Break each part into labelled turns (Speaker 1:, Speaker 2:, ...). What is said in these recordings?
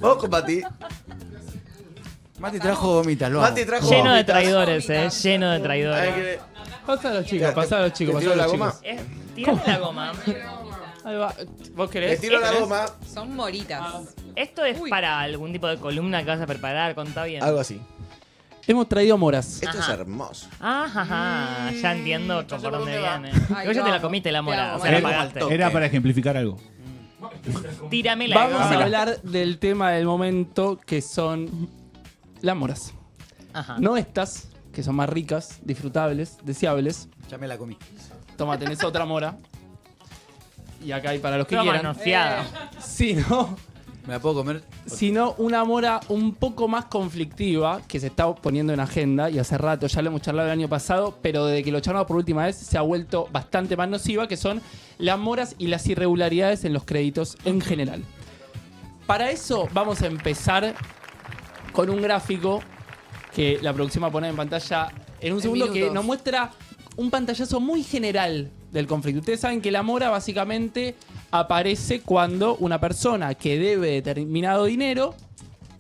Speaker 1: Vamos con Mati.
Speaker 2: Mati trajo gomitas, lo
Speaker 1: Mati
Speaker 2: amo.
Speaker 1: trajo
Speaker 3: Lleno de
Speaker 1: gomitas.
Speaker 3: traidores, lleno de traidores.
Speaker 1: Ay, que-
Speaker 4: Pasa a los chicos, pasa a los chicos,
Speaker 1: ¿Te
Speaker 4: pasa a
Speaker 1: tiro la
Speaker 4: los
Speaker 1: goma?
Speaker 4: chicos.
Speaker 3: Tirame la goma.
Speaker 4: Ahí va. ¿Vos
Speaker 1: Le
Speaker 4: querés?
Speaker 1: tiro la goma.
Speaker 5: Son moritas.
Speaker 3: ¿Esto es
Speaker 5: Uy.
Speaker 3: para algún tipo de columna que vas a preparar? Contá bien.
Speaker 1: Algo así.
Speaker 4: Hemos traído moras.
Speaker 1: Esto es
Speaker 3: Ajá.
Speaker 1: hermoso.
Speaker 3: Ajá, ya entiendo por dónde viene.
Speaker 5: Ay,
Speaker 3: Igual ya te la
Speaker 5: amo.
Speaker 3: comiste la
Speaker 5: Te
Speaker 3: mora,
Speaker 5: amo.
Speaker 3: o sea, la
Speaker 5: Era-
Speaker 3: pagaste.
Speaker 6: Era para ejemplificar algo.
Speaker 3: Tírame la
Speaker 4: Vamos
Speaker 3: goma.
Speaker 4: a hablar del tema del momento, que son las moras.
Speaker 3: Ajá.
Speaker 4: No estas, que son más ricas, disfrutables, deseables.
Speaker 2: Ya me la comí.
Speaker 4: Toma, tenés otra mora. Y acá hay para los que
Speaker 3: Toda
Speaker 4: quieran.
Speaker 3: manoseada.
Speaker 2: ¿Me la puedo comer?
Speaker 4: Sino una mora un poco más conflictiva, que se está poniendo en agenda, y hace rato, ya lo hemos charlado el año pasado, pero desde que lo charlamos por última vez se ha vuelto bastante más nociva, que son las moras y las irregularidades en los créditos en general. Para eso vamos a empezar con un gráfico que la producción va a poner en pantalla en un segundo, que
Speaker 5: minutos.
Speaker 4: nos muestra un pantallazo muy general del conflicto. Ustedes saben que la mora básicamente aparece cuando una persona que debe determinado dinero,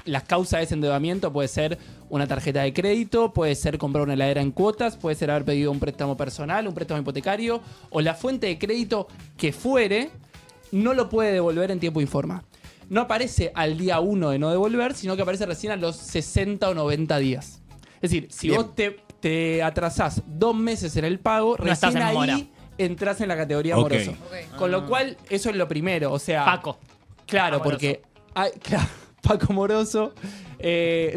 Speaker 4: las causas de ese endeudamiento puede ser una tarjeta de crédito, puede ser comprar una heladera en cuotas, puede ser haber pedido un préstamo personal, un préstamo hipotecario, o la fuente de crédito que fuere, no lo puede devolver en tiempo y forma. No aparece al día 1 de no devolver, sino que aparece recién a los 60 o 90 días. Es decir, si
Speaker 1: Bien.
Speaker 4: vos te atrasás 2 meses en el pago,
Speaker 3: No estás
Speaker 4: recién
Speaker 3: en mora.
Speaker 4: ahí entras en la categoría
Speaker 6: Ok.
Speaker 4: moroso.
Speaker 5: Ok.
Speaker 4: Con lo cual, eso es lo primero. O sea,
Speaker 3: Paco.
Speaker 4: claro,
Speaker 3: Amoroso.
Speaker 4: porque claro, Paco Moroso.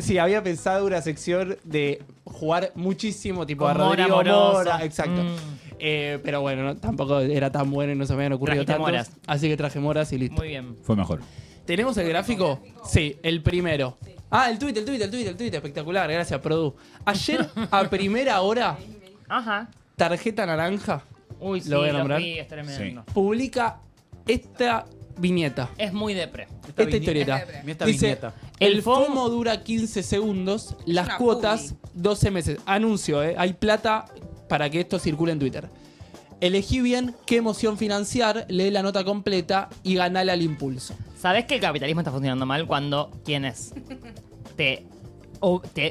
Speaker 4: Sí, había pensado una sección de jugar muchísimo, tipo a
Speaker 3: Con Mora,
Speaker 4: Rodrigo
Speaker 3: Moroso.
Speaker 4: Mora, exacto.
Speaker 3: Mm.
Speaker 4: Pero bueno, tampoco era tan bueno y no se me habían ocurrido
Speaker 3: Trajiste
Speaker 4: tantos.
Speaker 3: moras.
Speaker 4: Así que traje moras y listo.
Speaker 3: Muy bien.
Speaker 6: Fue mejor.
Speaker 4: ¿Tenemos el gráfico? Sí, el primero. Ah, el tweet, espectacular, gracias, Produ. Ayer, a primera hora,
Speaker 3: Ajá.
Speaker 4: Tarjeta Naranja
Speaker 3: Uy, sí,
Speaker 4: Lo voy a nombrar.
Speaker 3: vi, es tremendo.
Speaker 4: publica esta viñeta,
Speaker 3: Es muy depre.
Speaker 4: esta historieta.
Speaker 2: Esta
Speaker 4: Dice,
Speaker 2: viñeta.
Speaker 4: el
Speaker 3: El
Speaker 4: FOMO
Speaker 3: FOMO
Speaker 4: dura 15 segundos, las
Speaker 5: una
Speaker 4: cuotas 12 meses. Anuncio, hay plata para que esto circule en Twitter. Elegí bien qué emoción financiar, lee la nota completa y ganale al impulso.
Speaker 3: ¿Sabés que el capitalismo está funcionando mal cuando quienes te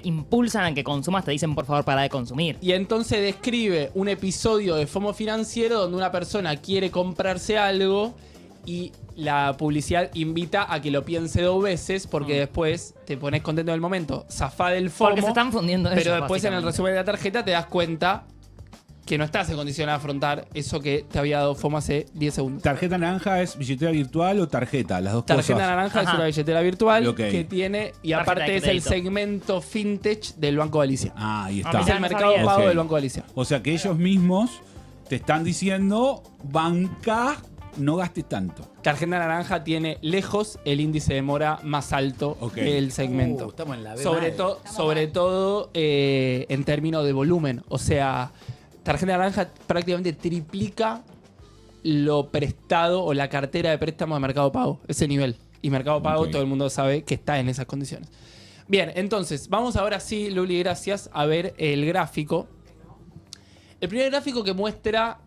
Speaker 3: impulsan a que consumas te dicen por favor para de consumir?
Speaker 4: Y entonces describe un episodio de FOMO financiero donde una persona quiere comprarse algo y la publicidad invita a que lo piense 2 veces porque después te pones contento en el momento, zafá del FOMO,
Speaker 3: Porque se están fundiendo
Speaker 4: pero
Speaker 3: ellos,
Speaker 4: después en el
Speaker 3: básicamente.
Speaker 4: resumen de la tarjeta te das cuenta que no estás en condición de afrontar eso que te había dado FOMO hace 10 segundos.
Speaker 6: ¿Tarjeta naranja es billetera virtual o tarjeta? Las dos
Speaker 4: Tarjeta
Speaker 6: cosas.
Speaker 4: naranja es
Speaker 3: Ajá.
Speaker 4: una billetera virtual
Speaker 6: Ok.
Speaker 4: que tiene, y
Speaker 3: Tarjeta
Speaker 4: aparte
Speaker 3: de
Speaker 4: es el
Speaker 3: crédito.
Speaker 4: segmento fintech del Banco Galicia.
Speaker 6: Ah, ahí
Speaker 3: Ah,
Speaker 6: está.
Speaker 4: Es
Speaker 3: mirá,
Speaker 4: el
Speaker 3: no
Speaker 4: mercado
Speaker 3: sabía.
Speaker 4: pago
Speaker 6: Ok.
Speaker 4: del Banco Galicia.
Speaker 6: O sea que ellos mismos te están diciendo, banca, no gastes tanto.
Speaker 4: Tarjeta naranja tiene lejos el índice de mora más alto
Speaker 6: Ok.
Speaker 4: del segmento.
Speaker 2: Estamos en la B
Speaker 4: Sobre todo en términos de volumen. O sea, tarjeta naranja prácticamente triplica lo prestado o la cartera de préstamos de Mercado Pago. Ese nivel. Y Mercado Pago
Speaker 6: Ok.
Speaker 4: todo el mundo sabe que está en esas condiciones. Bien, entonces, vamos ahora sí, Luli, gracias, a ver el gráfico. El primer gráfico que muestra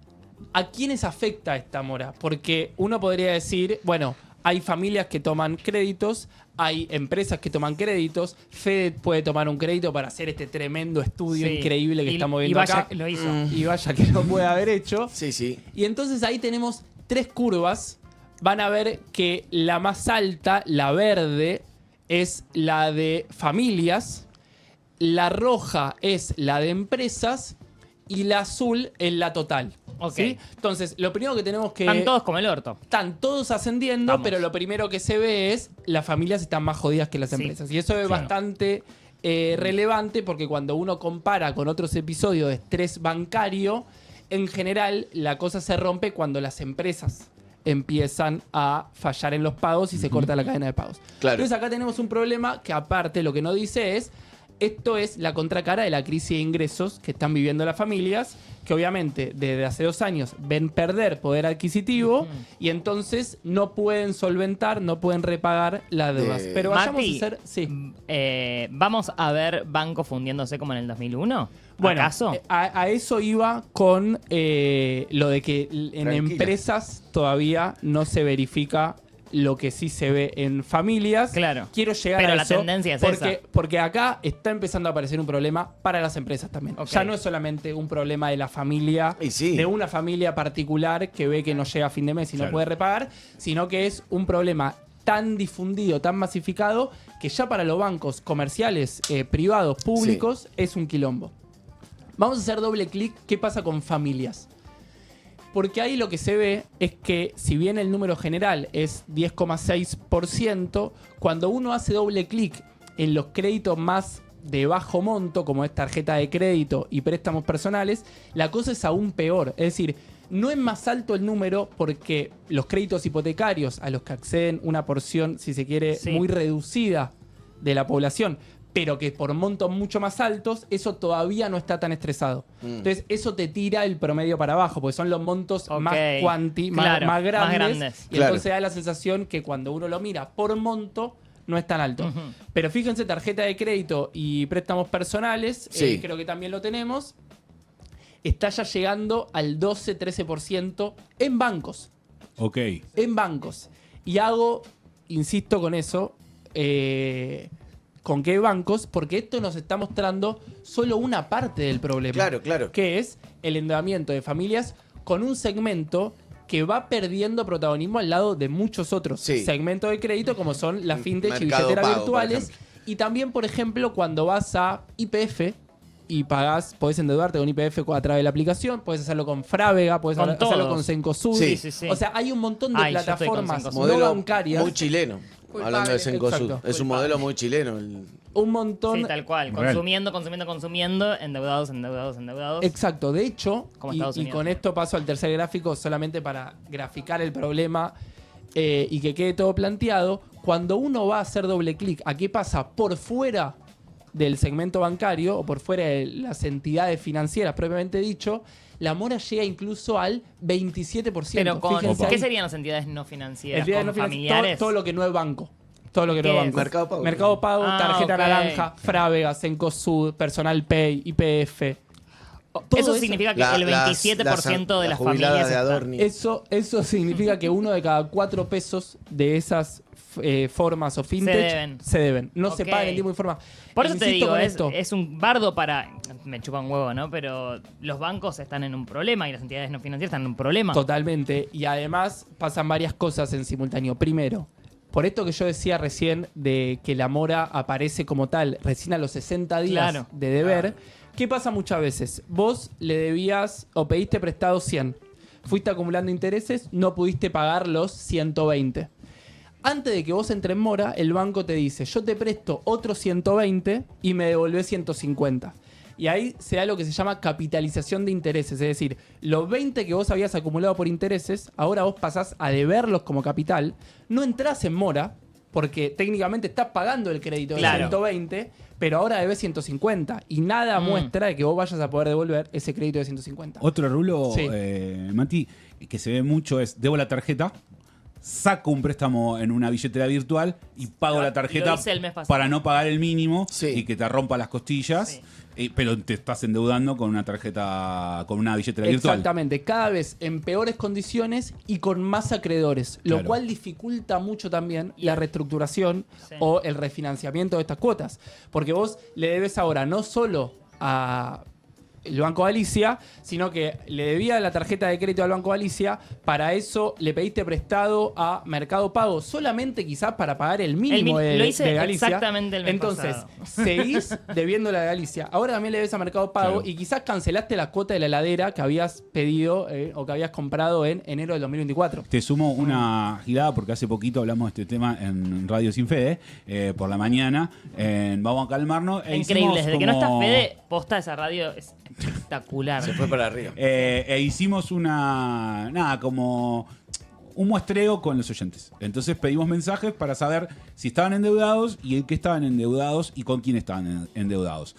Speaker 4: a quiénes afecta esta mora. Porque uno podría decir, bueno, hay familias que toman créditos, hay empresas que toman créditos, Fed puede tomar un crédito para hacer este tremendo estudio
Speaker 3: Sí.
Speaker 4: increíble que
Speaker 3: Y-
Speaker 4: estamos
Speaker 3: y
Speaker 4: viendo
Speaker 3: vaya
Speaker 4: acá.
Speaker 3: que lo hizo.
Speaker 4: Y vaya que lo puede haber hecho.
Speaker 1: Sí, sí.
Speaker 4: Y entonces ahí tenemos 3 curvas. Van a ver que la más alta, la verde, es la de familias, la roja es la de empresas y la azul es la total.
Speaker 3: Ok.
Speaker 4: ¿Sí? Entonces, lo primero que tenemos que...
Speaker 3: Están todos como el orto.
Speaker 4: Están todos ascendiendo,
Speaker 3: Vamos.
Speaker 4: pero lo primero que se ve es las familias están más jodidas que las
Speaker 3: Sí.
Speaker 4: empresas. Y eso es
Speaker 6: Claro.
Speaker 4: bastante relevante porque cuando uno compara con otros episodios de estrés bancario, en general la cosa se rompe cuando las empresas empiezan a fallar en los pagos y se corta la cadena de pagos.
Speaker 1: Claro.
Speaker 4: Entonces acá tenemos un problema que aparte lo que no dice es, esto es la contracara de la crisis de ingresos que están viviendo las familias, que obviamente desde hace 2 años ven perder poder adquisitivo y entonces no pueden solventar, no pueden repagar las deudas. Pero vayamos
Speaker 3: Mati,
Speaker 4: a hacer... Sí.
Speaker 3: ¿Vamos a ver bancos fundiéndose como en el 2001?
Speaker 4: Bueno,
Speaker 3: ¿Acaso?
Speaker 4: a eso iba con lo de que en
Speaker 1: Tranquila.
Speaker 4: empresas todavía no se verifica lo que sí se ve en familias.
Speaker 3: Claro.
Speaker 4: Quiero llegar
Speaker 3: Pero
Speaker 4: a
Speaker 3: la
Speaker 4: eso
Speaker 3: tendencia es
Speaker 4: porque,
Speaker 3: esa.
Speaker 4: porque acá está empezando a aparecer un problema para las empresas también.
Speaker 3: Ok.
Speaker 4: Ya no es solamente un problema de la familia,
Speaker 1: Y sí.
Speaker 4: de una familia particular que ve que no llega a fin de mes y no
Speaker 6: Claro.
Speaker 4: puede repagar, sino que es un problema tan difundido, tan masificado, que ya para los bancos comerciales, privados, públicos, es un quilombo. Vamos a hacer doble clic. ¿Qué pasa con familias? Porque ahí lo que se ve es que si bien el número general es 10,6%, cuando uno hace doble clic en los créditos más de bajo monto, como es tarjeta de crédito y préstamos personales, la cosa es aún peor. Es decir, no es más alto el número porque los créditos hipotecarios a los que acceden una porción, si se quiere,
Speaker 3: Sí.
Speaker 4: muy reducida de la población, pero que por montos mucho más altos, eso todavía no está tan estresado. Entonces, eso te tira el promedio para abajo, porque son los montos
Speaker 3: Ok.
Speaker 4: más
Speaker 3: Claro,
Speaker 4: más
Speaker 3: más
Speaker 4: grandes.
Speaker 3: grandes.
Speaker 4: Y
Speaker 1: Claro.
Speaker 4: entonces da la sensación que cuando uno lo mira por monto, no es tan alto.
Speaker 3: Ujú.
Speaker 4: Pero fíjense, tarjeta de crédito y préstamos personales,
Speaker 1: Sí.
Speaker 4: creo que también lo tenemos, está ya llegando al 12-13% en bancos.
Speaker 6: Ok.
Speaker 4: En bancos. Y insisto con eso, ¿con qué bancos? Porque esto nos está mostrando solo una parte del problema.
Speaker 1: Claro, claro.
Speaker 4: Que es el endeudamiento de familias con un segmento que va perdiendo protagonismo al lado de muchos otros
Speaker 1: Sí.
Speaker 4: segmentos de crédito, como son las fintech y
Speaker 1: Mercado
Speaker 4: billeteras
Speaker 1: Pago, por
Speaker 4: virtuales.
Speaker 1: ejemplo.
Speaker 4: Y también, por ejemplo, cuando vas a YPF y pagás, podés endeudarte con YPF a través de la aplicación, podés hacerlo con Frávega, podés
Speaker 3: Con
Speaker 4: hacerlo
Speaker 3: todos.
Speaker 4: con Cencosud.
Speaker 1: Sí.
Speaker 3: Sí, sí.
Speaker 4: O sea, hay un montón de
Speaker 3: Ay, yo estoy con
Speaker 4: plataformas
Speaker 3: Cencosud.
Speaker 4: no
Speaker 1: Modelo
Speaker 4: bancarias.
Speaker 1: muy chileno.
Speaker 5: Culpable.
Speaker 1: Hablando de Cencosud.
Speaker 4: Exacto.
Speaker 1: Es un modelo muy chileno.
Speaker 4: Un montón.
Speaker 3: Sí, tal cual.
Speaker 6: Real.
Speaker 3: Consumiendo, endeudados.
Speaker 4: Exacto, de hecho,
Speaker 3: Como
Speaker 4: y
Speaker 3: Estados Unidos.
Speaker 4: con esto paso al tercer gráfico solamente para graficar el problema y que quede todo planteado. Cuando uno va a hacer doble clic a qué pasa por fuera del segmento bancario o por fuera de las entidades financieras propiamente dicho, la mora llega incluso al 27%.
Speaker 3: Pero
Speaker 4: Fíjense
Speaker 3: ¿qué
Speaker 4: ahí.
Speaker 3: serían las entidades no financieras?
Speaker 4: Entidades
Speaker 3: ¿Con
Speaker 4: no financieras,
Speaker 3: familiares?
Speaker 4: todo lo que no es banco. Todo lo que no
Speaker 3: ¿Qué
Speaker 4: es
Speaker 3: es?
Speaker 4: banco.
Speaker 1: Mercado Pago.
Speaker 4: Mercado Pago,
Speaker 3: Ah,
Speaker 4: tarjeta
Speaker 3: ok.
Speaker 4: naranja, Frávega, Cencosud, Personal Pay, YPF. Todo
Speaker 3: Eso significa que
Speaker 1: La-
Speaker 3: el 27% de las
Speaker 1: jubilada
Speaker 3: familias
Speaker 1: de
Speaker 3: están-
Speaker 1: Adorni.
Speaker 4: Eso significa que uno de cada 4 pesos de esas formas o fintech
Speaker 3: Se deben.
Speaker 4: No se
Speaker 3: Ok.
Speaker 4: pagan en tiempo y forma.
Speaker 3: Por eso te
Speaker 4: Insisto
Speaker 3: digo,
Speaker 4: con
Speaker 3: es,
Speaker 4: esto.
Speaker 3: es un bardo para... Me chupa un huevo, ¿no? Pero los bancos están en un problema y las entidades no financieras están en un problema.
Speaker 4: Totalmente. Y además pasan varias cosas en simultáneo. Primero, por esto que yo decía recién de que la mora aparece como tal recién a los 60 días
Speaker 3: Claro.
Speaker 4: de deber, ¿qué pasa muchas veces? Vos le debías o pediste prestado 100. Fuiste acumulando intereses, no pudiste pagar los 120. Antes de que vos entres en mora, el banco te dice, yo te presto otros 120 y me devolvés 150. Y ahí se da lo que se llama capitalización de intereses. Es decir, los 20 que vos habías acumulado por intereses, ahora vos pasás a deberlos como capital. No entrás en mora, porque técnicamente estás pagando el crédito de
Speaker 3: Claro.
Speaker 4: 120, pero ahora debes 150. Y nada muestra de que vos vayas a poder devolver ese crédito de 150.
Speaker 6: Otro rulo,
Speaker 4: Sí.
Speaker 6: Mati, que se ve mucho es, debo la tarjeta, saco un préstamo en una billetera virtual y pago
Speaker 3: Lo-
Speaker 6: la tarjeta
Speaker 3: lo hice el mes pasado.
Speaker 6: para no pagar el mínimo
Speaker 1: Sí.
Speaker 6: y que te rompa las costillas,
Speaker 3: Sí.
Speaker 6: pero te estás endeudando con una tarjeta, con una billetera virtual.
Speaker 4: Exactamente, cada vez en peores condiciones y con más acreedores, lo
Speaker 6: Claro.
Speaker 4: cual dificulta mucho también la reestructuración
Speaker 3: Sí.
Speaker 4: o el refinanciamiento de estas cuotas. Porque vos le debes ahora no solo a el Banco Galicia, sino que le debía la tarjeta de crédito al Banco Galicia, para eso le pediste prestado a Mercado Pago, solamente quizás para pagar el mínimo de,
Speaker 3: lo hice
Speaker 4: de Galicia.
Speaker 3: exactamente el mes
Speaker 4: Entonces,
Speaker 3: pasado.
Speaker 4: seguís debiéndole a Galicia. Ahora también le debes a Mercado Pago
Speaker 6: Claro.
Speaker 4: y quizás cancelaste la cuota de la heladera que habías pedido o que habías comprado en enero del 2024.
Speaker 6: Te sumo una girada porque hace poquito hablamos de este tema en Radio Sin Fede, por la mañana, en Vamos a Calmarnos.
Speaker 3: Increíble. Desde que no está
Speaker 6: como-
Speaker 3: Fede, posta esa radio es espectacular.
Speaker 1: Se fue para arriba.
Speaker 6: Hicimos como un muestreo con los oyentes. Entonces pedimos mensajes para saber si estaban endeudados y en qué estaban endeudados y con quién estaban endeudados.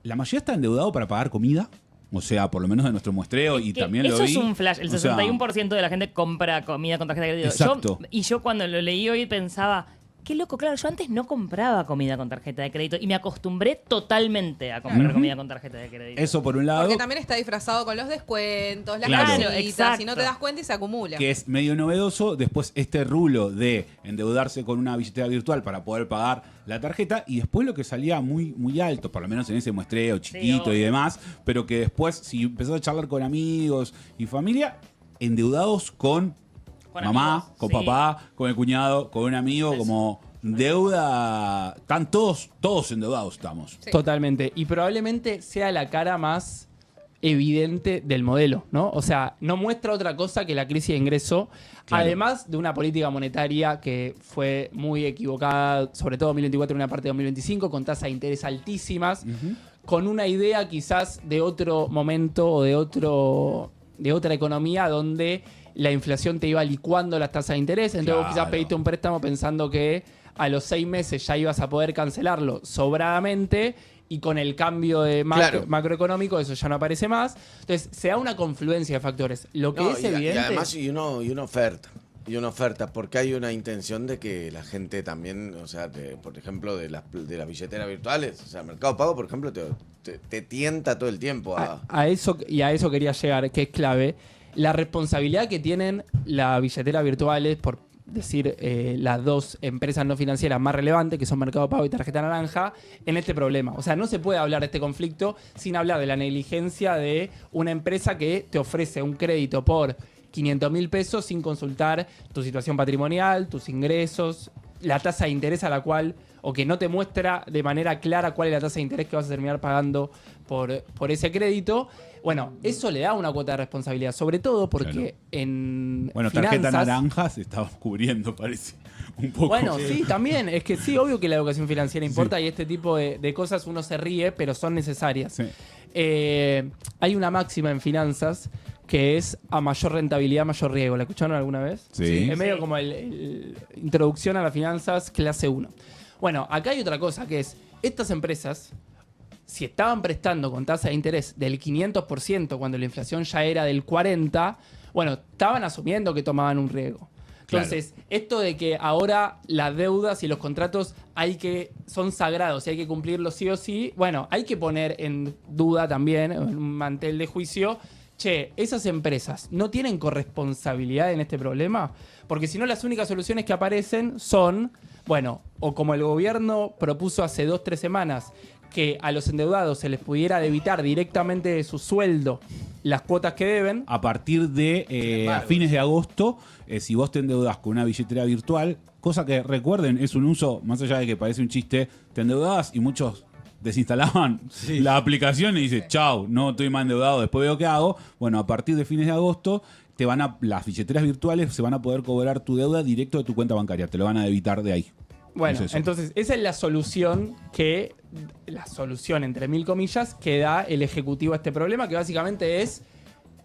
Speaker 6: La mayoría está endeudado para pagar comida. O sea, por lo menos de nuestro muestreo, y
Speaker 3: Que
Speaker 6: también lo
Speaker 3: eso
Speaker 6: vi.
Speaker 3: es un flash. El
Speaker 6: O sea,
Speaker 3: 61% de la gente compra comida con tarjeta de crédito.
Speaker 6: Exacto.
Speaker 3: Y yo cuando lo leí hoy pensaba, Qué loco, claro, yo antes no compraba comida con tarjeta de crédito y me acostumbré totalmente a comprar comida con tarjeta de crédito.
Speaker 6: Eso por un lado.
Speaker 1: Porque también está disfrazado con los descuentos, las
Speaker 6: Claro.
Speaker 1: cositas,
Speaker 3: Exacto.
Speaker 1: y no te das cuenta y se acumula.
Speaker 6: Que es medio novedoso. Después este rulo de endeudarse con una billetera virtual para poder pagar la tarjeta. Y después lo que salía muy, muy alto, por lo menos en ese muestreo chiquito
Speaker 3: obvio.
Speaker 6: y demás. Pero que después, si empezás a charlar con amigos y familia, endeudados con mamá,
Speaker 3: amigos,
Speaker 6: con
Speaker 3: sí.
Speaker 6: papá, con el cuñado, con un amigo, como deuda. Están todos endeudados estamos.
Speaker 1: Sí.
Speaker 4: Totalmente. Y probablemente sea la cara más evidente del modelo, ¿no? O sea, no muestra otra cosa que la crisis de ingreso,
Speaker 6: Claro.
Speaker 4: además de una política monetaria que fue muy equivocada, sobre todo en 2024 y una parte de 2025, con tasas de interés altísimas, con una idea quizás de otro momento o de otra economía donde la inflación te iba licuando las tasas de interés, entonces vos quizás
Speaker 6: Claro.
Speaker 4: pediste un préstamo pensando que a los 6 meses ya ibas a poder cancelarlo sobradamente y con el cambio de
Speaker 5: Claro.
Speaker 4: macroeconómico eso ya no aparece más. Entonces se da una confluencia de factores. Lo que
Speaker 5: No,
Speaker 4: es
Speaker 5: y
Speaker 4: evidente...
Speaker 5: además y una oferta. Y una oferta, porque hay una intención de que la gente también, o sea, por ejemplo, de las billeteras virtuales, o sea, Mercado Pago, por ejemplo, te tienta todo el tiempo
Speaker 4: a eso quería llegar, que es clave. La responsabilidad que tienen las billeteras virtuales, por decir las dos empresas no financieras más relevantes, que son Mercado Pago y Tarjeta Naranja, en este problema. O sea, no se puede hablar de este conflicto sin hablar de la negligencia de una empresa que te ofrece un crédito por 500.000 pesos sin consultar tu situación patrimonial, tus ingresos, la tasa de interés a la cual, o que no te muestra de manera clara cuál es la tasa de interés que vas a terminar pagando por ese crédito. Bueno, eso le da una cuota de responsabilidad, sobre todo porque
Speaker 6: Claro.
Speaker 4: en
Speaker 6: Bueno, tarjeta
Speaker 4: finanzas-
Speaker 6: naranja se estaba cubriendo, parece. Un poco.
Speaker 4: Bueno, sí, también. Es que sí, obvio que la educación financiera importa y este tipo de cosas uno se ríe, pero son necesarias.
Speaker 6: Sí.
Speaker 4: Hay una máxima en finanzas que es a mayor rentabilidad, mayor riesgo. ¿La escucharon alguna vez?
Speaker 6: Sí.
Speaker 4: Es medio
Speaker 3: Sí.
Speaker 4: como el introducción a las finanzas clase 1. Bueno, acá hay otra cosa que es, estas empresas, si estaban prestando con tasa de interés del 500% cuando la inflación ya era del 40%, bueno, estaban asumiendo que tomaban un riesgo. Entonces, esto de que ahora las deudas y los contratos son sagrados y hay que cumplirlos sí o sí, bueno, hay que poner en duda también, en un mantel de juicio, che, esas empresas no tienen corresponsabilidad en este problema, porque si no las únicas soluciones que aparecen son, bueno, o como el gobierno propuso hace 2-3 semanas, que a los endeudados se les pudiera debitar directamente de su sueldo las cuotas que deben.
Speaker 6: A partir de a fines de agosto, si vos te endeudas con una billetera virtual, cosa que recuerden, es un uso, más allá de que parece un chiste, te endeudabas y muchos desinstalaban la aplicación y dicen, chau, no estoy más endeudado, después veo qué hago. Bueno, a partir de fines de agosto, las billeteras virtuales se van a poder cobrar tu deuda directo de tu cuenta bancaria, te lo van a debitar de ahí.
Speaker 4: Bueno,
Speaker 6: Es eso.
Speaker 4: entonces esa es la solución entre mil comillas, que da el Ejecutivo a este problema, que básicamente es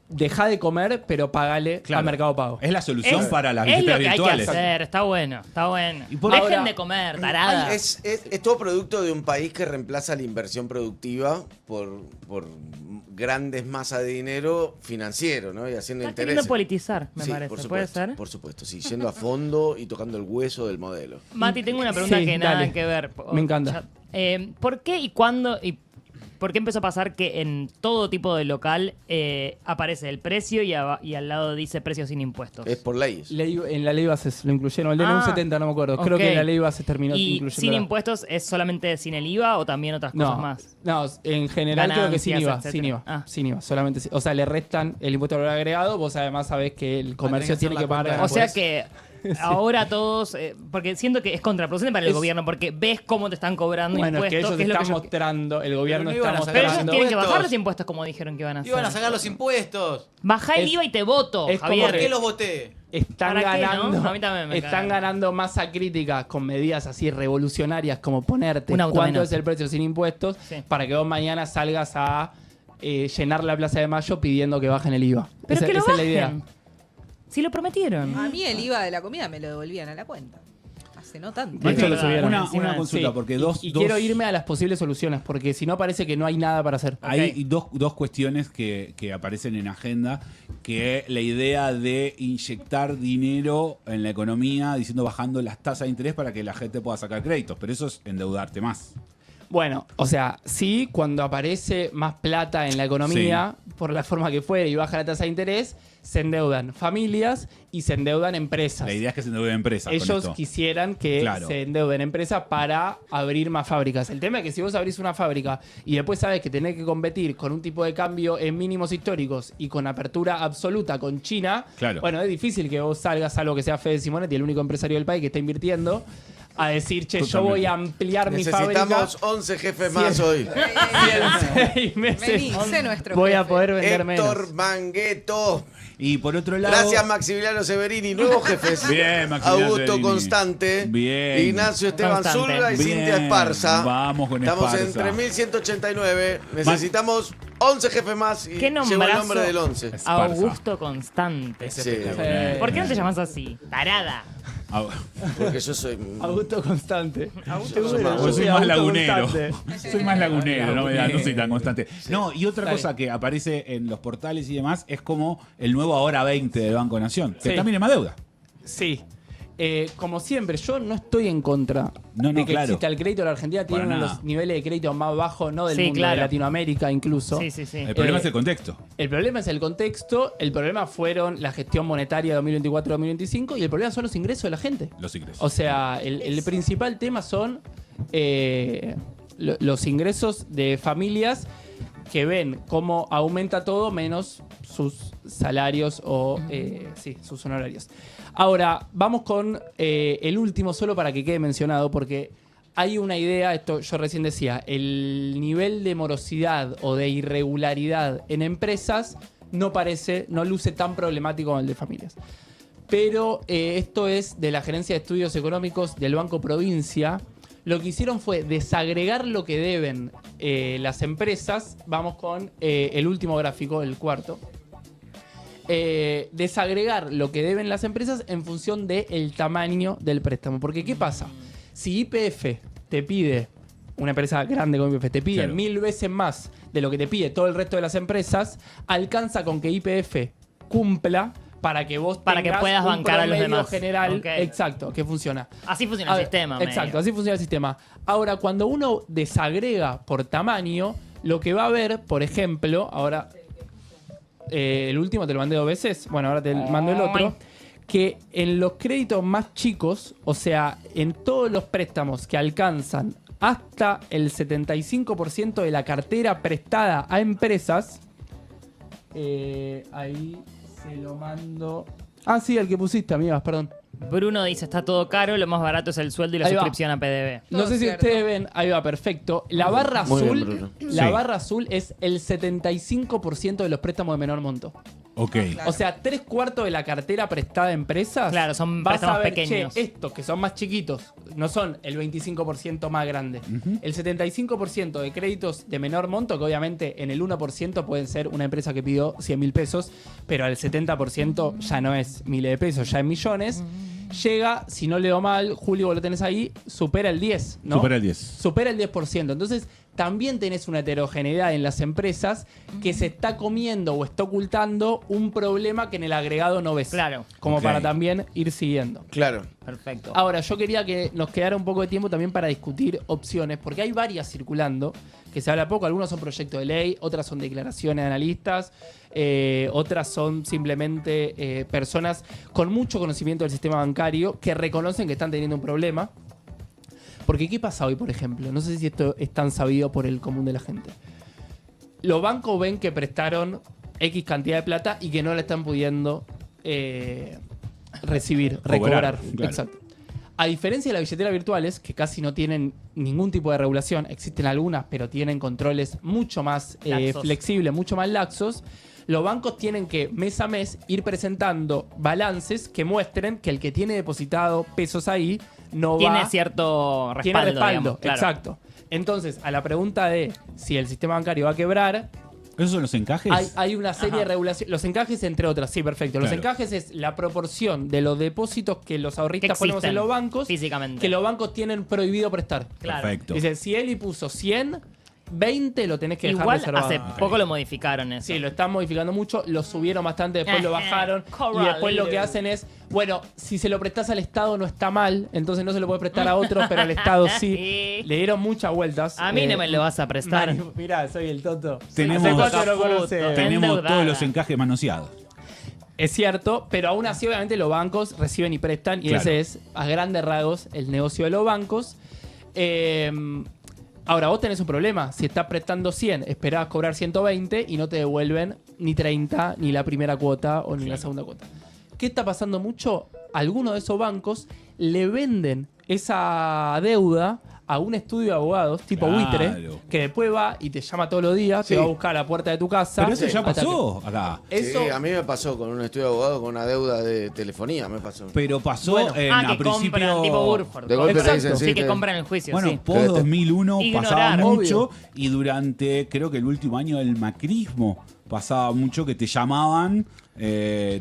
Speaker 4: deja de comer, pero págale
Speaker 6: Claro.
Speaker 4: al Mercado Pago.
Speaker 6: Es la solución
Speaker 3: Es-
Speaker 6: para las
Speaker 3: es lo
Speaker 6: billeteras
Speaker 3: que hay que
Speaker 6: virtuales.
Speaker 3: hacer, está bueno, está bueno.
Speaker 6: Y por
Speaker 3: Dejen
Speaker 4: ahora-
Speaker 3: de comer, tarada.
Speaker 5: Ay, es todo producto de un país que reemplaza la inversión productiva por grandes masas de dinero financiero, ¿no? Y haciendo
Speaker 3: Está queriendo
Speaker 5: intereses.
Speaker 3: politizar, me
Speaker 5: Sí,
Speaker 3: parece.
Speaker 5: por
Speaker 3: ¿Puede
Speaker 5: supuesto,
Speaker 3: ser?
Speaker 5: por supuesto, sí, yendo a fondo y tocando el hueso del modelo.
Speaker 3: Mati, tengo una pregunta
Speaker 4: Sí,
Speaker 3: que nada
Speaker 4: dale.
Speaker 3: que ver.
Speaker 4: Me encanta.
Speaker 3: ¿Por qué y cuándo y por qué empezó a pasar que en todo tipo de local aparece el precio y al lado dice precio sin impuestos?
Speaker 5: Es por leyes.
Speaker 4: En la ley bases lo incluyeron, el DNU
Speaker 3: Ah,
Speaker 4: 70 no me acuerdo, creo
Speaker 3: ok.
Speaker 4: que en la ley bases terminó
Speaker 3: ¿Y
Speaker 4: incluyendo.
Speaker 3: sin impuestos es solamente sin el IVA o también otras cosas más?
Speaker 4: No, en general creo que sin
Speaker 3: Ganancias,
Speaker 4: IVA, sin
Speaker 3: etcétera.
Speaker 4: IVA,
Speaker 3: Ah.
Speaker 4: sin IVA, solamente, o sea, le restan el impuesto al valor agregado, vos además sabés que el comercio
Speaker 2: que
Speaker 4: tiene
Speaker 2: hacer
Speaker 4: que
Speaker 2: la
Speaker 4: pagar.
Speaker 2: cuenta
Speaker 3: O sea
Speaker 2: después.
Speaker 3: que ahora todos, porque siento que es contraproducente para el
Speaker 4: Es-
Speaker 3: gobierno, porque ves cómo te están cobrando
Speaker 4: Bueno, es que
Speaker 3: impuestos,
Speaker 4: ellos
Speaker 3: que es lo
Speaker 4: están
Speaker 3: que yo-
Speaker 4: mostrando, el gobierno
Speaker 2: no
Speaker 4: está
Speaker 2: iban a sacar
Speaker 3: Pero ellos
Speaker 4: mostrando.
Speaker 3: tienen que
Speaker 2: impuestos.
Speaker 3: bajar los impuestos como dijeron que iban a hacer.
Speaker 2: Iban a sacar los impuestos.
Speaker 3: Bajá el
Speaker 4: Es-
Speaker 3: IVA y te voto,
Speaker 4: es como
Speaker 3: Javier.
Speaker 2: ¿Por qué los voté?
Speaker 4: Están
Speaker 3: ¿Para qué,
Speaker 4: ganando,
Speaker 3: no? A mí también me
Speaker 4: están
Speaker 3: cagan.
Speaker 4: ganando masa crítica con medidas así revolucionarias como ponerte
Speaker 3: Un auto
Speaker 4: cuánto
Speaker 3: menos.
Speaker 4: es el precio sin impuestos
Speaker 3: Sí.
Speaker 4: para que vos mañana salgas a llenar la Plaza de Mayo pidiendo que bajen el IVA.
Speaker 3: Pero
Speaker 4: esa
Speaker 3: que lo
Speaker 4: esa es la idea.
Speaker 3: bajen. Si lo prometieron.
Speaker 1: A mí el IVA de la comida me lo devolvían a la cuenta. parece, no tanto.
Speaker 4: De hecho, lo subieron.
Speaker 6: Una consulta,
Speaker 4: Sí.
Speaker 6: porque
Speaker 4: Y quiero irme a las posibles soluciones, porque si no parece que no hay nada para hacer.
Speaker 6: Hay dos cuestiones que aparecen en agenda, que la idea de inyectar dinero en la economía, diciendo bajando las tasas de interés para que la gente pueda sacar créditos, pero eso es endeudarte más.
Speaker 4: Bueno, o sea, sí, cuando aparece más plata en la economía, por la forma que fuere, y baja la tasa de interés, se endeudan familias y se endeudan empresas.
Speaker 6: La idea es que se endeuden empresas. con
Speaker 4: Ellos
Speaker 6: esto.
Speaker 4: quisieran que
Speaker 6: Claro.
Speaker 4: se endeuden empresas para abrir más fábricas. El tema es que si vos abrís una fábrica y después sabes que tenés que competir con un tipo de cambio en mínimos históricos y con apertura absoluta con China,
Speaker 6: Claro.
Speaker 4: bueno, es difícil que vos salgas, algo que sea Fede Simonetti, el único empresario del país que está invirtiendo, a decir, che, yo
Speaker 6: Totalmente.
Speaker 4: voy a ampliar mi fábrica.
Speaker 5: Necesitamos 11 jefes más hoy.
Speaker 4: Y en 6 meses
Speaker 1: Vení, sé nuestro
Speaker 4: voy a
Speaker 1: jefe.
Speaker 4: poder vender menos.
Speaker 5: Héctor Mangueto.
Speaker 6: Y por otro lado...
Speaker 5: Gracias, Maximiliano Severini. Nuevos jefes.
Speaker 6: Bien, Maximiliano
Speaker 5: Augusto
Speaker 6: Severini.
Speaker 5: Constante.
Speaker 6: Bien.
Speaker 5: Ignacio Esteban
Speaker 3: Constante.
Speaker 5: Zulga y
Speaker 6: Bien.
Speaker 5: Cintia Esparza.
Speaker 6: Vamos con
Speaker 5: Estamos
Speaker 6: Esparza.
Speaker 5: en 3189. Necesitamos 11 jefes más. Y
Speaker 3: ¿Qué
Speaker 5: llegó el
Speaker 3: nombrazo?
Speaker 5: nombre del 11.
Speaker 6: Esparza.
Speaker 3: Augusto Constante.
Speaker 5: Sí,
Speaker 4: Eh,
Speaker 3: ¿Por qué no te llamas así? Tarada.
Speaker 6: Ah,
Speaker 5: porque yo soy.
Speaker 4: Augusto Constante.
Speaker 5: Yo soy más-
Speaker 6: Pues soy más lagunero. Soy más lagunero,
Speaker 4: Lagunero.
Speaker 6: no soy tan constante. No, y otra
Speaker 4: Dale.
Speaker 6: cosa que aparece en los portales y demás es como el nuevo Ahora 20 del Banco Nación, que
Speaker 4: Sí.
Speaker 6: también es más deuda.
Speaker 4: Sí. Como siempre, yo no estoy en contra
Speaker 6: No,
Speaker 4: de que
Speaker 6: claro.
Speaker 4: exista el crédito. La Argentina tiene
Speaker 6: Para
Speaker 4: uno de
Speaker 6: nada.
Speaker 4: los niveles de crédito más bajos, no del
Speaker 3: Sí,
Speaker 4: mundo,
Speaker 3: claro.
Speaker 4: de Latinoamérica incluso.
Speaker 3: Sí, sí, sí.
Speaker 6: El problema es el contexto.
Speaker 4: El problema es el contexto, el problema fueron la gestión monetaria 2024-2025 y el problema son los ingresos de la gente.
Speaker 6: Los ingresos.
Speaker 4: O sea, el principal tema son los ingresos de familias que ven cómo aumenta todo menos sus salarios o sus honorarios. Ahora, vamos con el último solo para que quede mencionado, porque hay una idea, esto yo recién decía, el nivel de morosidad o de irregularidad en empresas no luce tan problemático como el de familias. Pero esto es de la Gerencia de Estudios Económicos del Banco Provincia. Lo que hicieron fue desagregar lo que deben las empresas. Vamos con el último gráfico, el cuarto. Desagregar lo que deben las empresas en función del tamaño del préstamo. Porque, ¿qué pasa? Si YPF te pide, una empresa grande como YPF, te pide
Speaker 6: Claro.
Speaker 4: 1000 veces más de lo que te pide todo el resto de las empresas, alcanza con que YPF cumpla para que vos
Speaker 3: Para que
Speaker 4: tengas
Speaker 3: puedas
Speaker 4: un
Speaker 3: bancar a los
Speaker 4: promedio
Speaker 3: demás.
Speaker 4: general,
Speaker 3: Ok.
Speaker 4: exacto, que funciona.
Speaker 3: Así funciona
Speaker 4: A
Speaker 3: el
Speaker 4: ver,
Speaker 3: sistema.
Speaker 4: Exacto,
Speaker 3: medio.
Speaker 4: así funciona el sistema. Ahora, cuando uno desagrega por tamaño, lo que va a ver, por ejemplo, ahora el último te lo mandé 2 veces, bueno, ahora te mando el otro, que en los créditos más chicos, o sea, en todos los préstamos que alcanzan hasta el 75% de la cartera prestada a empresas, ahí se lo mando... Ah, sí, el que pusiste, amigas, perdón.
Speaker 3: Bruno dice, está todo caro, lo más barato es el sueldo y la
Speaker 4: Ahí va.
Speaker 3: suscripción a PDB.
Speaker 4: No
Speaker 1: Todo
Speaker 4: sé si
Speaker 1: cierto.
Speaker 4: ustedes ven, ahí va, perfecto. La barra
Speaker 5: Muy bien,
Speaker 4: azul,
Speaker 5: Bruno.
Speaker 4: la
Speaker 6: Sí.
Speaker 4: barra azul es el 75% de los préstamos de menor monto.
Speaker 6: Ok.
Speaker 1: Claro.
Speaker 4: O sea, 3/4 de la cartera prestada a empresas.
Speaker 3: Claro, son
Speaker 4: vas
Speaker 3: préstamos
Speaker 4: a ver,
Speaker 3: pequeños.
Speaker 4: che, estos que son más chiquitos no son el 25% más grande. El 75% de créditos de menor monto, que obviamente en el 1% pueden ser una empresa que pidió 100.000 pesos, pero el 70% ya no es miles de pesos, ya es millones. Llega, si no leo mal, Julio, vos lo tenés ahí, supera el 10, ¿no?
Speaker 6: Supera el 10.
Speaker 4: Supera el 10%. Entonces, también tenés una heterogeneidad en las empresas que se está comiendo o está ocultando un problema que en el agregado no ves.
Speaker 3: Claro.
Speaker 4: Como
Speaker 6: Ok.
Speaker 4: para también ir siguiendo.
Speaker 5: Claro.
Speaker 3: Perfecto.
Speaker 4: Ahora, yo quería que nos quedara un poco de tiempo también para discutir opciones, porque hay varias circulando, que se habla poco, algunos son proyectos de ley, otras son declaraciones de analistas, otras son simplemente personas con mucho conocimiento del sistema bancario que reconocen que están teniendo un problema. Porque ¿qué pasa hoy, por ejemplo? No sé si esto es tan sabido por el común de la gente. Los bancos ven que prestaron X cantidad de plata y que no la están pudiendo recibir, recobrar.
Speaker 6: claro.
Speaker 4: Exacto. A diferencia de las billeteras virtuales, que casi no tienen ningún tipo de regulación, existen algunas, pero tienen controles mucho más
Speaker 3: Laxos.
Speaker 4: flexibles, mucho más laxos, los bancos tienen que mes a mes ir presentando balances que muestren que el que tiene depositado pesos ahí no
Speaker 3: Tiene
Speaker 4: va...
Speaker 3: cierto respaldo.
Speaker 4: Tiene respaldo,
Speaker 3: digamos, claro.
Speaker 4: exacto. Entonces, a la pregunta de si el sistema bancario va a quebrar,
Speaker 6: ¿Esos son los encajes?
Speaker 4: Hay una serie de regulaciones. Los encajes, entre otras, sí, perfecto. Los
Speaker 6: Claro.
Speaker 4: encajes es la proporción de los depósitos que los ahorristas
Speaker 3: Que
Speaker 4: ponemos en
Speaker 3: existen
Speaker 4: los bancos
Speaker 3: físicamente.
Speaker 4: que los bancos tienen prohibido prestar.
Speaker 3: Claro.
Speaker 6: Perfecto.
Speaker 4: Dice, si Eli puso 100, 20 lo tenés que dejar
Speaker 3: Igual
Speaker 4: reservado.
Speaker 3: hace poco lo modificaron eso.
Speaker 4: Sí, lo están modificando mucho, lo subieron bastante, después lo bajaron. Y después lo que hacen es, bueno, si se lo prestás al Estado no está mal, entonces no se lo puedes prestar a otros, pero al Estado sí. Le dieron muchas vueltas.
Speaker 3: A mí no me lo vas a prestar.
Speaker 4: Mirá, soy el tonto.
Speaker 6: Tenemos-
Speaker 4: Hace cuánto no
Speaker 3: Caputo.
Speaker 4: conoces.
Speaker 6: Tenemos
Speaker 3: endeudada.
Speaker 6: todos los encajes manoseados.
Speaker 4: Es cierto, pero aún así obviamente los bancos reciben y prestan y
Speaker 6: Claro.
Speaker 4: ese es a grandes rasgos el negocio de los bancos. Ahora vos tenés un problema, si estás prestando 100, esperabas cobrar 120 y no te devuelven ni 30, ni la primera cuota o ni la segunda cuota. ¿Qué está pasando mucho? Algunos de esos bancos le venden esa deuda a un estudio de abogados tipo
Speaker 6: Claro.
Speaker 4: buitre que después va y te llama todos los días,
Speaker 5: Sí.
Speaker 4: te va a buscar a la puerta de tu casa.
Speaker 6: Pero eso ya
Speaker 4: hasta
Speaker 6: pasó acá.
Speaker 4: que- Eso,
Speaker 5: Sí, a mí me pasó con un estudio de abogado con una deuda de telefonía, me pasó.
Speaker 6: Pero pasó
Speaker 4: Bueno.
Speaker 6: a
Speaker 3: que
Speaker 6: principio...
Speaker 3: compran tipo Burford.
Speaker 5: De golpe te
Speaker 4: Exacto.
Speaker 5: dicen,
Speaker 3: Sí, que
Speaker 5: te-
Speaker 3: compran el juicio,
Speaker 6: Bueno,
Speaker 3: sí.
Speaker 6: post 2001
Speaker 3: Ignorar,
Speaker 6: pasaba mucho
Speaker 4: obvio.
Speaker 6: y durante, creo que el último año del macrismo pasaba mucho que te llamaban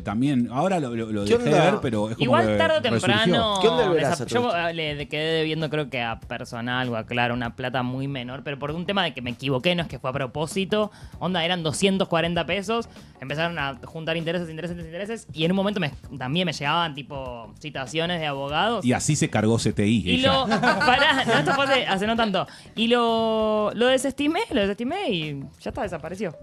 Speaker 6: también. Ahora lo
Speaker 5: ¿Qué
Speaker 6: dejé de
Speaker 5: onda?
Speaker 6: ver, pero es como
Speaker 3: Igual
Speaker 6: que
Speaker 3: tarde o
Speaker 6: resurgió.
Speaker 3: temprano.
Speaker 5: ¿Qué onda el Veraza,
Speaker 3: yo
Speaker 5: todo
Speaker 3: le quedé debiendo, creo que a personal o a Claro, una plata muy menor, pero por un tema de que me equivoqué, no es que fue a propósito. Onda, eran 240 pesos. Empezaron a juntar intereses. Y en un momento también me llegaban, tipo, citaciones de abogados.
Speaker 6: Y así se cargó CTI.
Speaker 3: Y
Speaker 6: ella.
Speaker 3: pará, no, esto fue hace no tanto. Y lo desestimé y ya está, desapareció.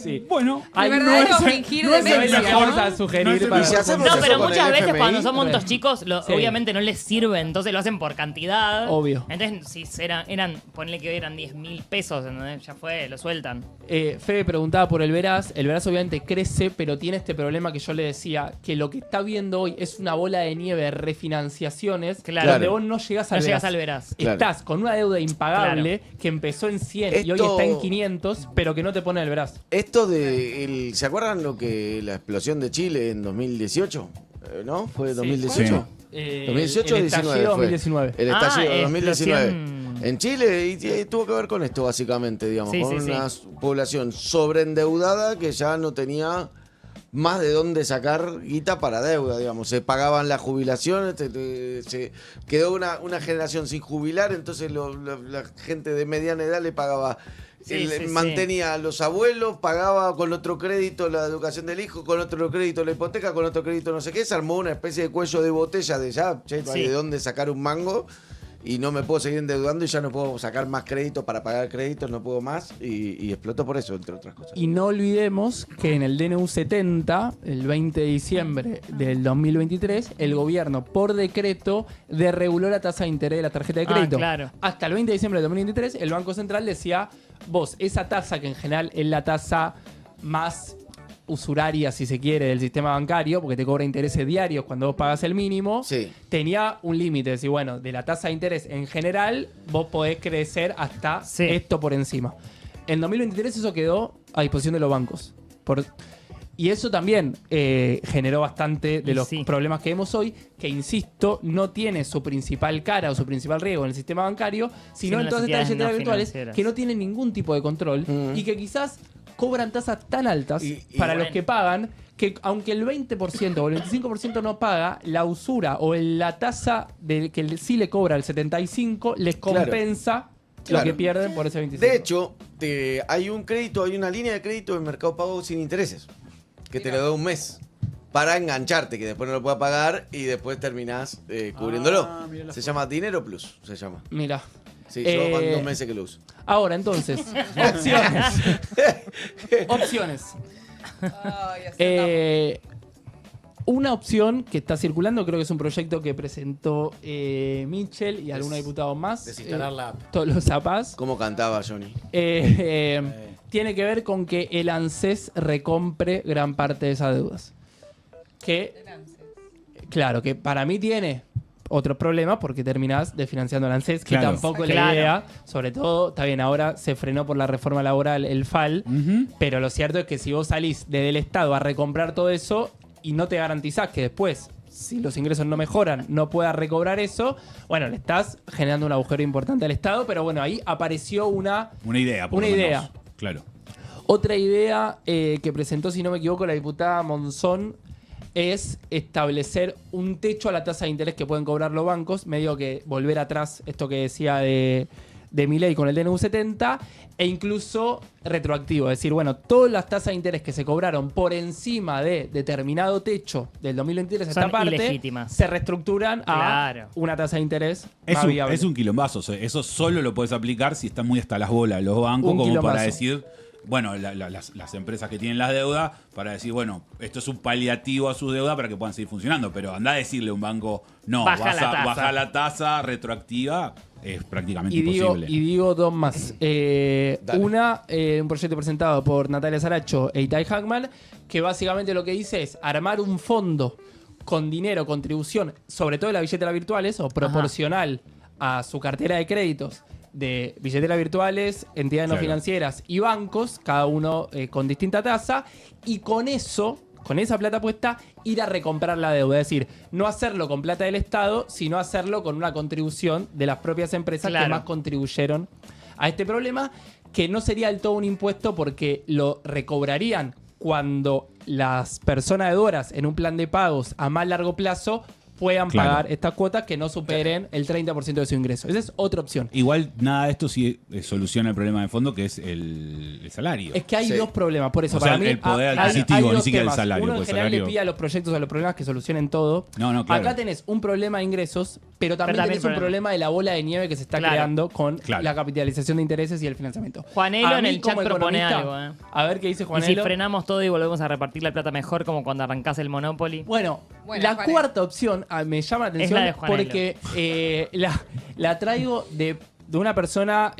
Speaker 4: sí.
Speaker 6: Bueno,
Speaker 4: Ay,
Speaker 1: El
Speaker 4: no
Speaker 1: verdadero
Speaker 4: es-
Speaker 1: fingir
Speaker 4: no es el
Speaker 1: demencia,
Speaker 4: mejor
Speaker 1: ¿no?
Speaker 4: a sugerir
Speaker 6: No es el
Speaker 4: para-
Speaker 5: Y si hacemos
Speaker 3: No,
Speaker 5: eso
Speaker 3: pero
Speaker 5: con
Speaker 3: muchas
Speaker 5: el
Speaker 3: veces
Speaker 5: FMI,
Speaker 3: cuando son montos
Speaker 4: re.
Speaker 3: chicos,
Speaker 4: Sí.
Speaker 3: obviamente no les sirve, entonces lo hacen por cantidad.
Speaker 4: Obvio.
Speaker 3: Entonces, si eran ponle que hoy eran 10.000 pesos, ¿entendés? Ya fue, lo sueltan.
Speaker 4: Fede preguntaba por el Veraz. El Veraz obviamente crece, pero tiene este problema que yo le decía, que lo que está viendo hoy es una bola de nieve de refinanciaciones,
Speaker 3: Claro.
Speaker 4: donde vos no llegás al
Speaker 3: No llegas
Speaker 4: Veraz.
Speaker 3: al Veraz.
Speaker 5: Claro.
Speaker 4: Estás con una deuda impagable que empezó en 100 y hoy
Speaker 5: Esto-
Speaker 4: está en 500, pero que no te pone el Veraz.
Speaker 5: Esto ¿se acuerdan lo que la explosión de Chile en 2018? ¿No? ¿Fue 2018?
Speaker 6: Sí.
Speaker 5: 2018 o
Speaker 4: el
Speaker 5: 19
Speaker 4: estallido
Speaker 5: fue.
Speaker 4: 2019.
Speaker 5: El estallido
Speaker 3: Ah,
Speaker 5: 2019.
Speaker 3: explosión.
Speaker 5: En Chile y tuvo que ver con esto básicamente, digamos,
Speaker 3: Sí,
Speaker 5: con
Speaker 3: sí,
Speaker 5: una población sobreendeudada que ya no tenía más de dónde sacar guita para deuda, digamos. Se pagaban las jubilaciones, se quedó una generación sin jubilar, entonces la gente de mediana edad le pagaba,
Speaker 3: Sí, sí, sí.
Speaker 5: mantenía a los abuelos, pagaba con otro crédito la educación del hijo, con otro crédito la hipoteca, con otro crédito no sé qué, se armó una especie de cuello de botella de ya, che, no hay
Speaker 3: Sí.
Speaker 5: de dónde sacar un mango. Y no me puedo seguir endeudando y ya no puedo sacar más crédito para pagar créditos, no puedo más. Y explotó por eso, entre otras cosas.
Speaker 4: Y no olvidemos que en el DNU 70, el 20 de diciembre del 2023, el gobierno, por decreto, desreguló la tasa de interés de la tarjeta de
Speaker 3: Ah,
Speaker 4: crédito.
Speaker 3: claro.
Speaker 4: Hasta el 20 de diciembre del 2023, el Banco Central decía, vos, esa tasa que en general es la tasa más usuraria, si se quiere, del sistema bancario, porque te cobra intereses diarios cuando vos pagas el mínimo,
Speaker 5: Sí.
Speaker 4: tenía un límite. Es decir, bueno, de la tasa de interés en general, vos podés crecer hasta
Speaker 3: Sí.
Speaker 4: esto por encima. En 2023 eso quedó a disposición de los bancos. Y eso también generó bastante de
Speaker 3: Y
Speaker 4: los
Speaker 3: sí.
Speaker 4: problemas que vemos hoy, que insisto, no tiene su principal cara o su principal riesgo en el sistema bancario, sino
Speaker 3: en
Speaker 4: en
Speaker 3: las
Speaker 4: todas estas
Speaker 3: entidades
Speaker 4: billeteras
Speaker 3: no
Speaker 4: virtuales
Speaker 3: financieras.
Speaker 4: que no tienen ningún tipo de control y que quizás cobran tasas tan altas
Speaker 5: Y
Speaker 4: para
Speaker 3: bueno.
Speaker 4: los que pagan que aunque el 20% o el 25% no paga, la usura o la tasa del que sí le cobra el 75% les
Speaker 5: Claro.
Speaker 4: compensa lo
Speaker 5: Claro.
Speaker 4: que pierden por ese 25%.
Speaker 5: De hecho, hay un crédito, hay una línea de crédito en Mercado Pago sin intereses, que te lo da un mes. Para engancharte, que después no lo puedas pagar y después terminás cubriéndolo. Se llama Dinero Plus, se llama.
Speaker 4: Mira.
Speaker 5: Sí, yo van 2 meses que lo uso.
Speaker 4: Ahora, entonces, opciones. Opciones.
Speaker 1: Ay, así
Speaker 4: Una opción que está circulando, creo que es un proyecto que presentó Mitchell y algunos diputados más.
Speaker 2: Desinstalar la app.
Speaker 4: Todos los APAS.
Speaker 5: ¿Cómo cantaba Johnny?
Speaker 4: Tiene que ver con que el ANSES recompre gran parte de esas deudas. Que,
Speaker 1: andamos.
Speaker 4: claro, que para mí tiene otros problemas porque terminás desfinanciando al ANSES, que
Speaker 6: Claro.
Speaker 4: tampoco es la
Speaker 3: Claro.
Speaker 4: idea. Sobre todo, está bien, ahora se frenó por la reforma laboral el FAL, pero lo cierto es que si vos salís desde el Estado a recomprar todo eso y no te garantizás que después, si los ingresos no mejoran, no puedas recobrar eso, bueno, le estás generando un agujero importante al Estado, pero bueno, ahí apareció una
Speaker 6: Una idea, por
Speaker 4: Una
Speaker 6: lo
Speaker 4: idea.
Speaker 6: menos. Claro.
Speaker 4: Otra idea que presentó, si no me equivoco, la diputada Monzón es establecer un techo a la tasa de interés que pueden cobrar los bancos, medio que volver atrás, esto que decía de Milei con el DNU 70, e incluso retroactivo. Es decir, bueno, todas las tasas de interés que se cobraron por encima de determinado techo del 2023 a
Speaker 3: Son
Speaker 4: esta parte,
Speaker 3: ilegítimas.
Speaker 4: se reestructuran
Speaker 3: Claro.
Speaker 4: a una tasa de interés
Speaker 6: Es
Speaker 4: más
Speaker 6: un,
Speaker 4: viable.
Speaker 6: es un quilombazo. O sea, eso solo lo puedes aplicar si están muy hasta las bolas los bancos,
Speaker 4: Un
Speaker 6: como
Speaker 4: quilombazo.
Speaker 6: para decir, bueno, las empresas que tienen las deudas, para decir, bueno, esto es un paliativo a su deuda para que puedan seguir funcionando. Pero anda a decirle a un banco, no,
Speaker 3: Baja la tasa.
Speaker 6: baja la tasa retroactiva, es prácticamente
Speaker 4: Y
Speaker 6: imposible.
Speaker 4: digo dos más. Una, un proyecto presentado por Natalia Saracho e Itai Hackman, que básicamente lo que dice es armar un fondo con dinero, contribución, sobre todo de las billeteras virtuales, o proporcional a su cartera de créditos de billeteras virtuales, entidades no
Speaker 6: Claro.
Speaker 4: financieras y bancos, cada uno con distinta tasa, y con eso, con esa plata puesta, ir a recomprar la deuda. Es decir, no hacerlo con plata del Estado, sino hacerlo con una contribución de las propias empresas
Speaker 3: Claro.
Speaker 4: que más contribuyeron a este problema, que no sería del todo un impuesto porque lo recobrarían cuando las personas deudores en un plan de pagos a más largo plazo puedan
Speaker 6: Claro.
Speaker 4: pagar estas cuotas que no superen el 30% de su ingreso. Esa es otra opción.
Speaker 6: Igual nada de esto sí soluciona el problema de fondo, que es el salario.
Speaker 4: Es que hay
Speaker 5: Sí.
Speaker 4: dos problemas, por eso
Speaker 6: O sea,
Speaker 4: para mí
Speaker 6: el poder
Speaker 4: hay
Speaker 6: adquisitivo, ni
Speaker 4: dos
Speaker 6: siquiera el
Speaker 4: temas.
Speaker 6: salario,
Speaker 4: Uno en
Speaker 6: pues,
Speaker 4: general
Speaker 6: salario-
Speaker 4: le pide a los proyectos, a los problemas que solucionen todo.
Speaker 6: No, claro.
Speaker 4: Acá tenés un problema de ingresos, pero también
Speaker 3: también
Speaker 4: tenés un problema de la bola de nieve que se está
Speaker 3: Claro.
Speaker 4: creando con
Speaker 6: Claro.
Speaker 4: la capitalización de intereses y el financiamiento.
Speaker 3: Juanelo
Speaker 4: A
Speaker 3: en
Speaker 4: mí
Speaker 3: el chat
Speaker 4: como
Speaker 3: propone
Speaker 4: economista,
Speaker 3: algo,
Speaker 4: A ver qué dice
Speaker 3: Y si
Speaker 4: Juanelo.
Speaker 3: frenamos todo y volvemos a repartir la plata mejor, como cuando arrancás el Monopoly.
Speaker 4: Bueno,
Speaker 1: Bueno,
Speaker 4: la
Speaker 1: Juanelo.
Speaker 4: cuarta opción me llama la atención
Speaker 3: la de Juanelo.
Speaker 4: porque la traigo de una persona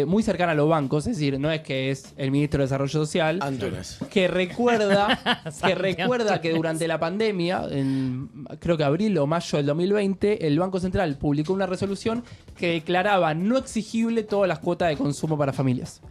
Speaker 4: muy cercana a los bancos, es decir, no es que es el ministro de Desarrollo Social,
Speaker 5: Antunes.
Speaker 4: que recuerda
Speaker 3: Santiago.
Speaker 4: que durante la pandemia, en creo que abril o mayo del 2020, el Banco Central publicó una resolución que declaraba no exigible todas las cuotas de consumo para familias.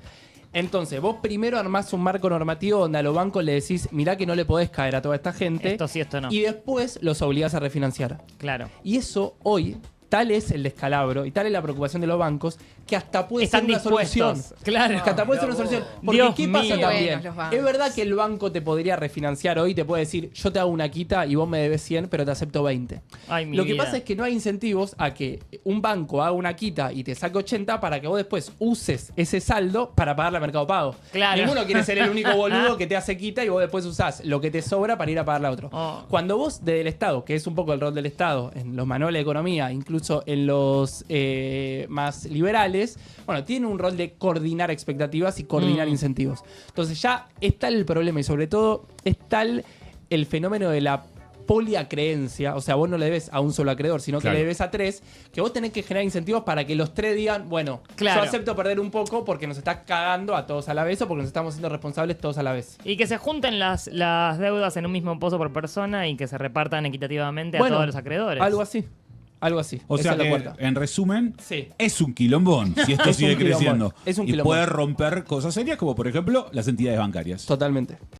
Speaker 4: Entonces, vos primero armás un marco normativo donde a los bancos le decís, mirá que no le podés caer a toda esta gente.
Speaker 3: Esto sí, esto no.
Speaker 4: Y después los obligás a refinanciar.
Speaker 3: Claro.
Speaker 4: Y eso hoy, tal es el descalabro y tal es la preocupación de los bancos, que hasta puede
Speaker 3: Están
Speaker 4: ser una solución.
Speaker 3: dispuestos. Claro.
Speaker 4: Que hasta puede ser una solución. Porque
Speaker 3: Dios
Speaker 4: ¿qué pasa
Speaker 3: mío.
Speaker 4: también?
Speaker 1: Buenos los bancos.
Speaker 4: Es verdad que el banco te podría refinanciar hoy, te puede decir, yo te hago una quita y vos me debes 100, pero te acepto 20.
Speaker 3: Ay, mi
Speaker 4: Lo que
Speaker 3: vida.
Speaker 4: pasa es que no hay incentivos a que un banco haga una quita y te saque 80 para que vos después uses ese saldo para pagarle a Mercado Pago.
Speaker 3: Claro.
Speaker 4: Ninguno quiere ser el único boludo que te hace quita y vos después usás lo que te sobra para ir a pagarle a otro.
Speaker 3: Oh.
Speaker 4: Cuando vos desde el Estado, que es un poco el rol del Estado, en los manuales de economía, incluso en los más liberales, bueno, tiene un rol de coordinar expectativas y coordinar incentivos. Entonces ya está el problema y sobre todo está el fenómeno de la poliacreencia, o sea, vos no le debes a un solo acreedor, sino que
Speaker 6: Claro.
Speaker 4: le debes a tres, que vos tenés que generar incentivos para que los tres digan, bueno,
Speaker 3: Claro.
Speaker 4: yo acepto perder un poco porque nos está cagando a todos a la vez o porque nos estamos siendo responsables todos a la vez.
Speaker 3: Y que se junten las deudas en un mismo pozo por persona y que se repartan equitativamente a
Speaker 4: Bueno,
Speaker 3: todos los acreedores.
Speaker 4: Algo así. Algo así.
Speaker 6: O
Speaker 4: Esa
Speaker 6: sea
Speaker 4: es la
Speaker 6: que,
Speaker 4: cuarta.
Speaker 6: en resumen,
Speaker 4: Sí.
Speaker 6: es un quilombón si esto
Speaker 4: Es
Speaker 6: sigue
Speaker 4: un quilombón.
Speaker 6: creciendo.
Speaker 4: Es un
Speaker 6: y
Speaker 4: quilombón.
Speaker 6: puede romper cosas serias como, por ejemplo, las entidades bancarias.
Speaker 4: Totalmente.